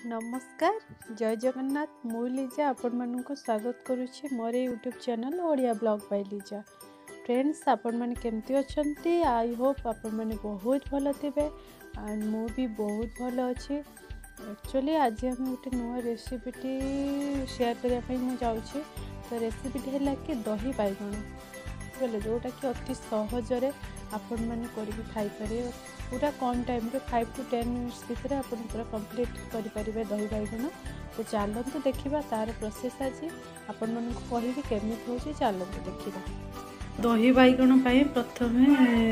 नमस्कार जय जगन्नाथ मु लीजा आपण मानक स्वागत करुच्ची मोर YouTube channel Odia blog by Liza. Friends आपण मैंने केमती अच्छा आई होप आपण मैंने बहुत भल थे एंड मु भी बहुत भल अच्छी। एक्चुअली आज आम गोटे नुआ रेसिपीटी शेयर करने जाऊँगी। तो रेसिपीटी है कि दही बाइगण बोले जोटा कि अति सहजरे आपण मैंने करके खाईपर पूरा कम टाइम रे 5 to 10 मिनिट्स भितर आपण पूरा कंप्लीट करें दही बाइगण। तो चलते देखा तार प्रोसेस आज आपण मन कहि केमी हो चलते देखा। दही बाइगण प्रथमे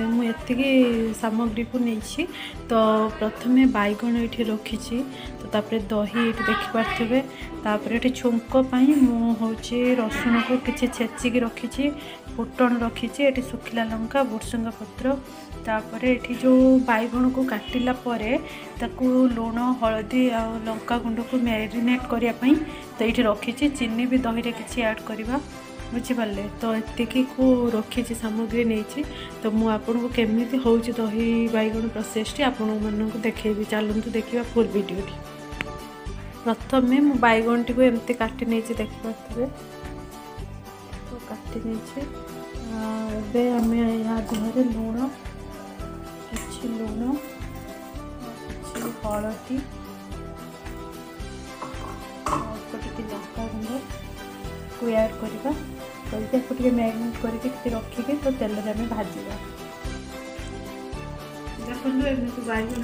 मुझे सामग्री को नहीं तो प्रथमे बाइगण ये रखी तो तापर दही ये देखिपे तापर छुंक मुझे रसुण को किसी छेचिक रखी फुटण रखी ये सुखिला लंका भुर्संगा पत्र तापर ये जो बाइगण को काटिला ताकू लुण हलदी आ लंका गुंड को मैरिनेट करने तो ये रखी चीनी भी दही रे किसी ऐड करवा बुझिपारे। तो एतिकी को रखी सामग्री नहीं तो मुझे आपन को केमी हो दही बाइगण प्रोसेसटी आपण मानक देखी चलतु देखा फुल वीडियो। प्रथमे मु बाइगण टी को एमती काटी नहीं देखिपे तो काटी नहीं आम या देहरे लुण कि लुण कि हलदी अल्प लंका गुंड को ऐड करवा तो मैरिनेट करके रखिके तो तेल में भाजवा। देखो एमती बाइगण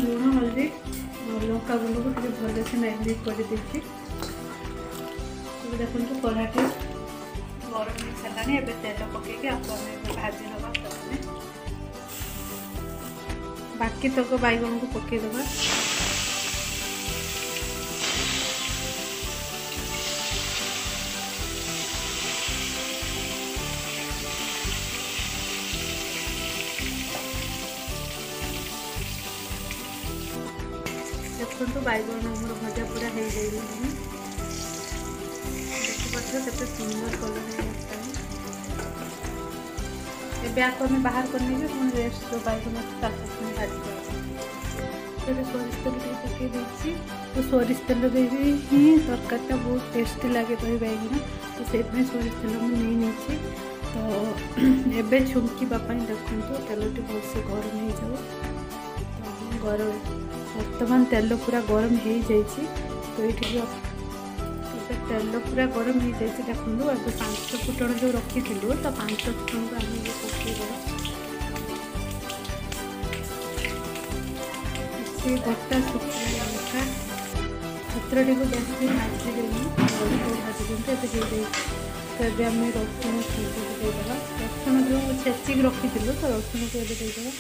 लुण हल्दी लंका गुंड को भल से मैरिनेट कर देखो कढ़ाटी गरम हो सारे तेल पकईके भाजी दबा बाकी तक बाइगण को पकईदबा। देखो बाइगण आमर भजा पूरा हो देखिए केते सुंदर कलर है। आपको आम बाहर करने पुणी रेस्ट जो बाइगण अच्छी भाजी सोरिष तेल पकई देती तो सोरिष तेल ही तरकारीटा बहुत टेस्टी लगे दही बाइगण तो से सोरिष तेल मुझे तो एबे छुंकीवाई देखो तेल टी भलसे गरम हो जाओ तो गरम वर्तमान तेल पूरा गरम हो जाइए तो ये तेल पूरा गरम हो जाइए देखो अब 5 फुटण जो रखी तो 5 फुटण को आम पकईद गोटा सुखिला लंका पत्रटी को जैसे भाजीदेवी भाजी दिखाई तो ये आम रसुण छुंकदेवा रसुण जो छेचिक रखी तो रसुण को देदेवा।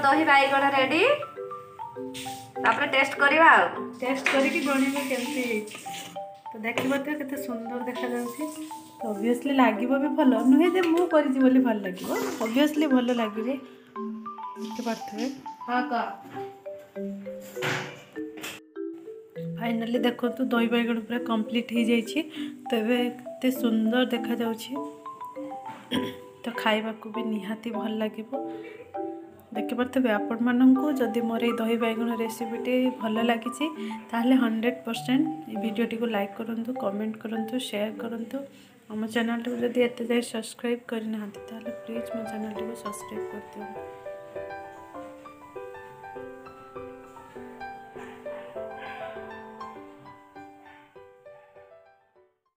दही बाइगण रेडी तापर टेस्ट करवा टेस्ट करके जणवा केमती तो देखिए तो केते सुंदर देखा जाउछि। तो ऑब्वियसली लागिबो भी भल नुहे जे मु करिछि बोली भल लागिबो ऑब्वियसली भल लागिबो के पाथे। हां का फाइनली देखो तो दही बाइगण पूरा कंप्लीट हो जाइए तो ये केते सुंदर देखा जाउछि तो खाइबा को भी निहाती भल लागिबो। देखिपे आपण मानू जदि मोर ये दही बाइगण रेसिपीटी भल लगी ताहले 100% वीडियोटी को लाइक करूँ कमेंट करूँ शेयर करूँ आम चैनल को जब एत जाए सब्सक्राइब करना प्लीज मो चैनल को सब्सक्राइब कर दियो।